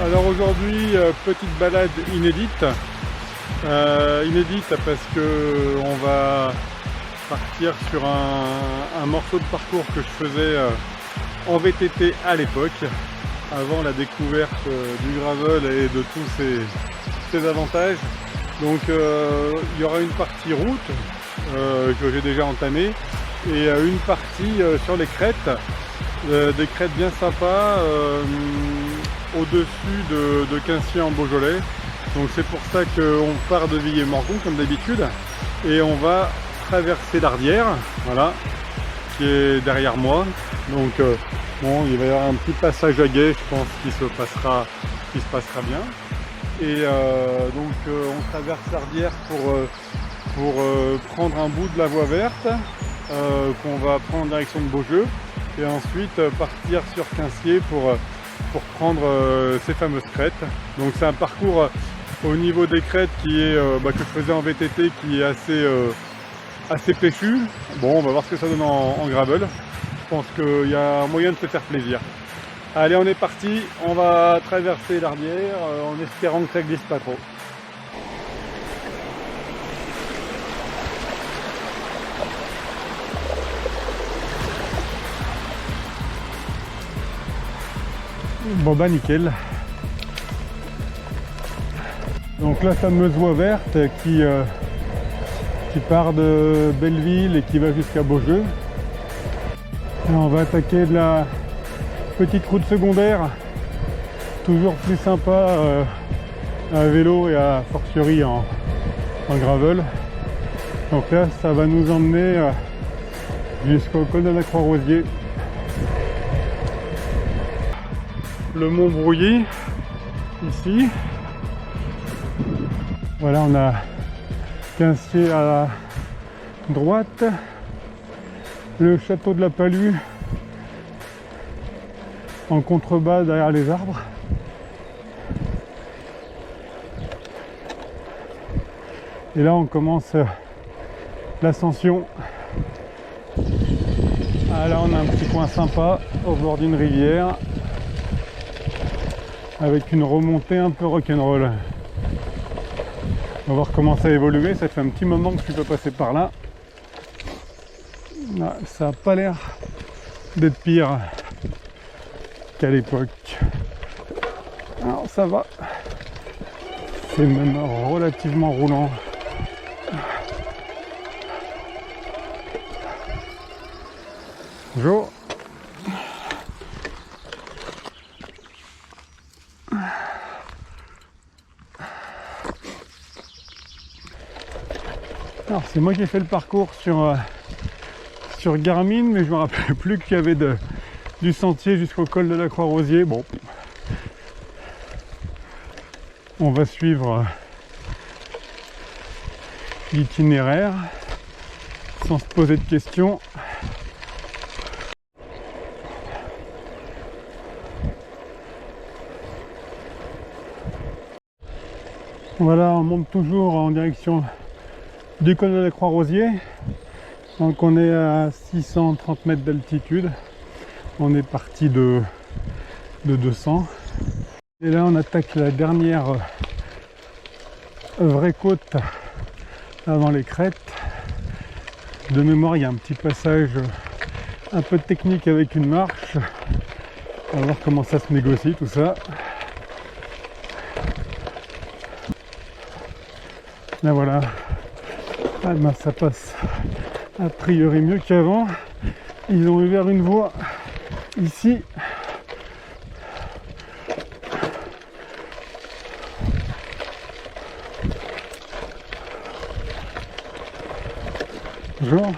Alors aujourd'hui, petite balade inédite. Inédite parce que on va partir sur un morceau de parcours que je faisais en VTT à l'époque, avant la découverte du gravel et de tous ses avantages. Donc il y aura une partie route que j'ai déjà entamée et une partie sur les crêtes, des crêtes bien sympas au-dessus de Quincy en Beaujolais. Donc c'est pour ça qu'on part de Villiers-Morgon comme d'habitude et on va traverser l'Ardière, voilà, qui est derrière moi. Donc bon, il va y avoir un petit passage à guet, je pense, qui se passera bien. Et donc on traverse l'Ardière pour prendre un bout de la voie verte qu'on va prendre en direction de Beaujeu et ensuite partir sur Quinciers pour prendre ces fameuses crêtes. Donc c'est un parcours au niveau des crêtes qui est que je faisais en VTT, qui est assez péchu. Bon, on va voir ce que ça donne en gravel. Je pense qu'il y a moyen de se faire plaisir. Allez, on est parti, on va traverser l'Ardière en espérant que ça glisse pas trop. Bon bah nickel. Donc la fameuse voie verte qui part de Belleville et qui va jusqu'à Beaujeu. Et on va attaquer de la petite route secondaire, toujours plus sympa à vélo et à fortiori en gravel. Donc là ça va nous emmener jusqu'au col de la Croix-Rosier. Le Mont Brouilly, ici. Voilà, on a Quinciers à la droite, le château de la Palue en contrebas derrière les arbres. Et là on commence l'ascension. Ah, là on a un petit coin sympa au bord d'une rivière avec une remontée un peu rock'n'roll. On va voir comment ça a évolué, ça fait un petit moment que je suis pas passé par là. Ah, ça n'a pas l'air d'être pire qu'à l'époque. Alors ça va, c'est même relativement roulant. Bonjour. Alors c'est moi qui ai fait le parcours sur Garmin, mais je me rappelle plus qu'il y avait du sentier jusqu'au col de la Croix-Rosier. Bon, on va suivre l'itinéraire sans se poser de questions. Voilà, on monte toujours en direction du col de la Croix-Rosier. Donc on est à 630 mètres d'altitude. On est parti de 200. Et là on attaque la dernière vraie côte avant les crêtes. De mémoire, il y a un petit passage un peu technique avec une marche. On va voir comment ça se négocie tout ça. Là voilà. Ah ben ça passe a priori mieux qu'avant. Ils ont ouvert une voie ici. Bonjour.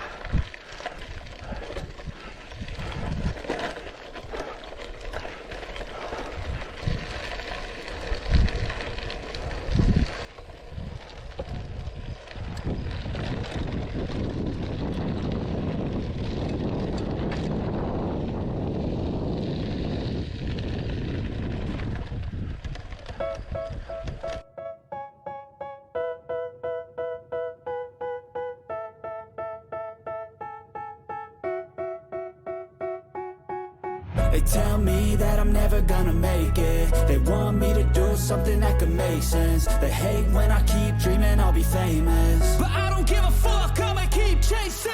They tell me that I'm never gonna make it. They want me to do something that could make sense. They hate when I keep dreaming I'll be famous, but I don't give a fuck, I'ma keep chasing.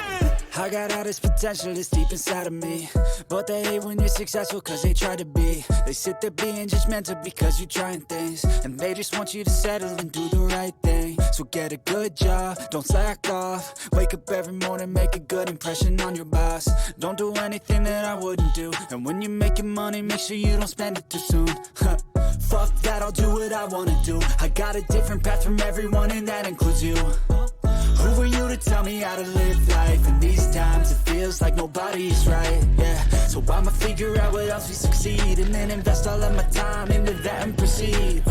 I got all this potential that's deep inside of me, but they hate when you're successful cause they try to be. They sit there being judgmental because you're trying things, and they just want you to settle and do the right thing. So get a good job, don't slack off. Wake up every morning, make a good impression on your boss. Don't do anything that I wouldn't do, and when you're making money, make sure you don't spend it too soon. Fuck that, I'll do what I wanna do. I got a different path from everyone and that includes you. Who are you to tell me how to live life? In these times it feels like nobody's right, yeah. So I'ma figure out what else we succeed, and then invest all of my time into that and proceed.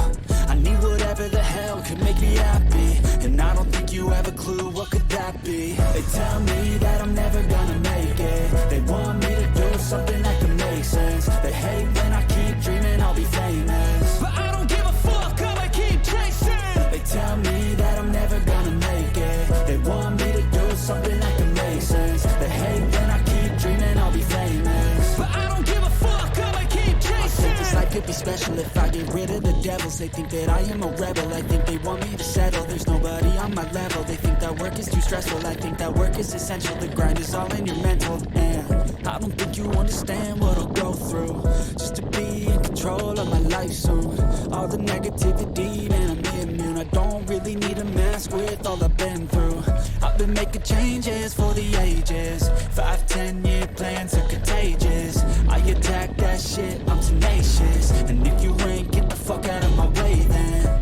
I need whatever the hell could make me happy, and I don't think you have a clue what could that be. They tell me that I'm never gonna make it. They want me to do something that could make sense. They hate when I keep dreaming I'll be famous, but I don't give a fuck, I'ma keep chasing. They tell me that I'm never gonna make it. They want me to do something that can make sense. They hate when I keep dreaming I'll be famous, but I don't give a fuck, I'ma keep chasing. I think this life could be special if I get rid of the devils. They think that I am a rebel, I think they want me to settle. There's nobody on my level, they think that work is too stressful. I think that work is essential, the grind is all in your mental. And I don't think you understand what I'll go through just to be in control of my life soon. All the negativity, man, I'm immune. I don't really need a mask with all I've been through. I've been making changes for the ages. 5-10 year plans are contagious. I attack that shit, I'm tenacious. And if you ain't, get the fuck out of my way then.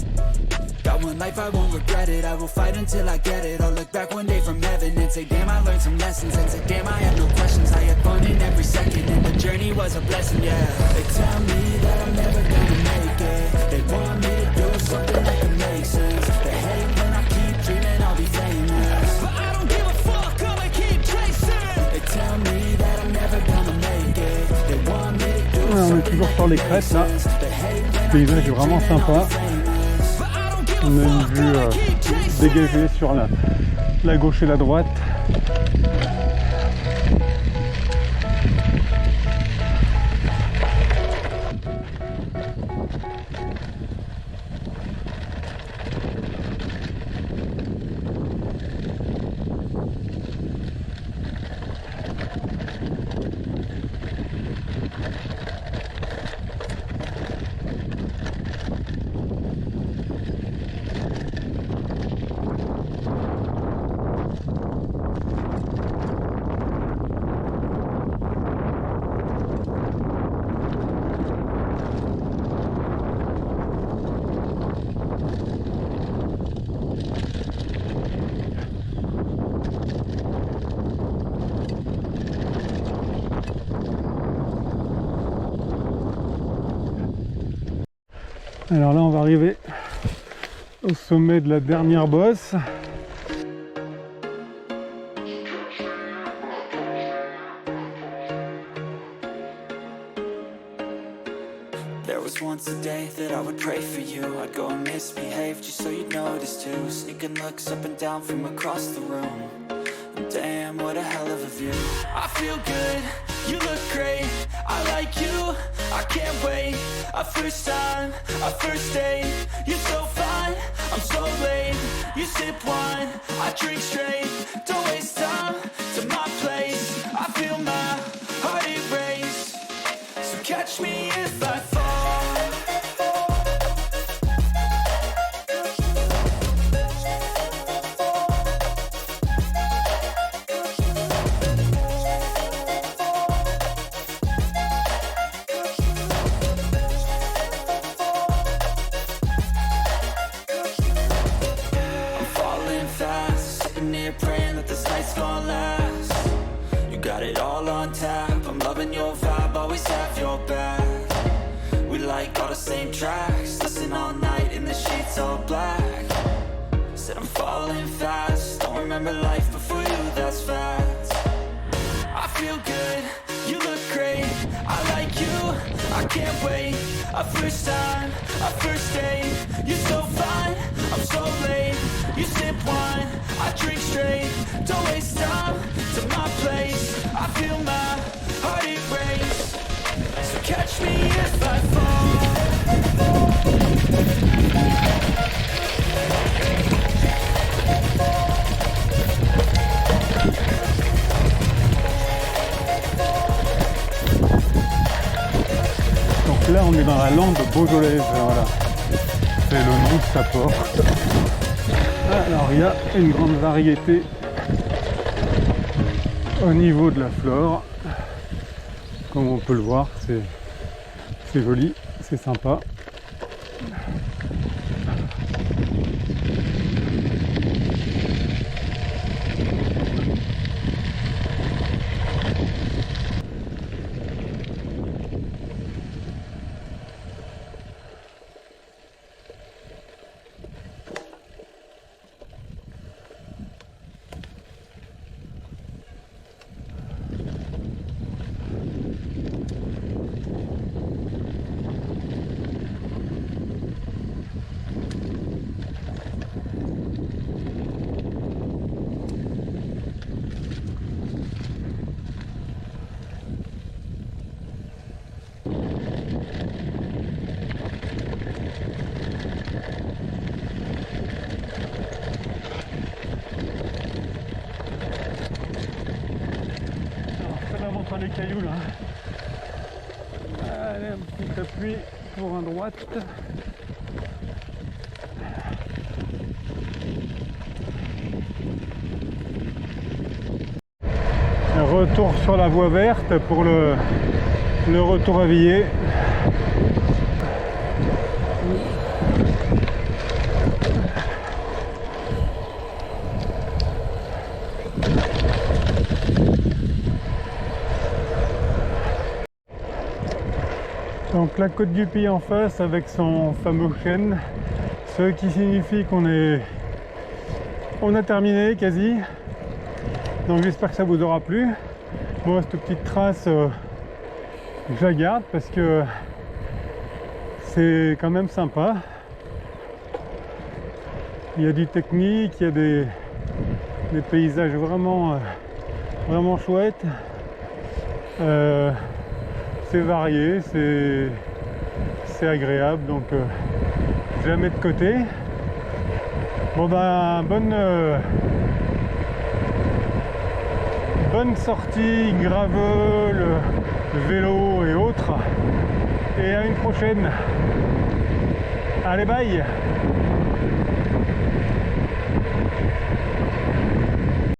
Got one life, I won't regret it. I will fight until I get it. I'll look back one day from heaven and say, damn, I learned some lessons. And say, damn, I have no questions. I had fun in every second, and the journey was a blessing, yeah. They tell me that I'm never gonna make it. They want me to do something that can make sense. They hate when I keep dreaming I'll be famous, but I don't give a fuck, I'ma keep chasing. They tell me that I'm never gonna make it. They want me to do on est toujours sur les crêtes là. Le paysage est vraiment sympa. On a une vue dégagée sur la gauche et la droite. Alors là, on va arriver au sommet de la dernière bosse. There was once a day that I would pray for you. I'd go and misbehave just so you'd notice too. Sneaking looks up and down from across the room. Damn, what a hell of a view. I feel good, you look great. I like you, I can't wait. A first time, a first date. You're so fine, I'm so late. You sip wine, I drink straight. Don't waste time to my place. I feel my heart erase. So catch me if I fall. Praying that this night's gonna last. You got it all on tap. I'm loving your vibe, always have your back. We like all the same tracks. Listen all night in the sheets all black. Said I'm falling fast. Don't remember life before you, that's fact. I feel good, you look great. I like you, I can't wait. A first time, a first date. You're so fine, I'm so late. You sip wine, I drink straight. Don't waste time to my place. I feel my heart erase. catch me if I fall. Donc là on est dans la lande beaujolaise, voilà. C'est le nom de sa porte. Alors il y a une grande variété au niveau de la flore. Comme on peut le voir, c'est joli, c'est sympa. Les cailloux là. Allez, un petit appui pour un droite. Un retour sur la voie verte pour le retour à Villers. Donc la côte du Puy en face avec son fameux chêne, ce qui signifie qu'on a terminé quasi. Donc j'espère que ça vous aura plu. Moi cette petite trace, je la garde parce que c'est quand même sympa. Il y a du technique, il y a des paysages vraiment chouettes. C'est varié, c'est agréable, donc je la mets de côté. Bon ben bonne sortie gravel, vélo et autres, et à une prochaine. Allez, bye.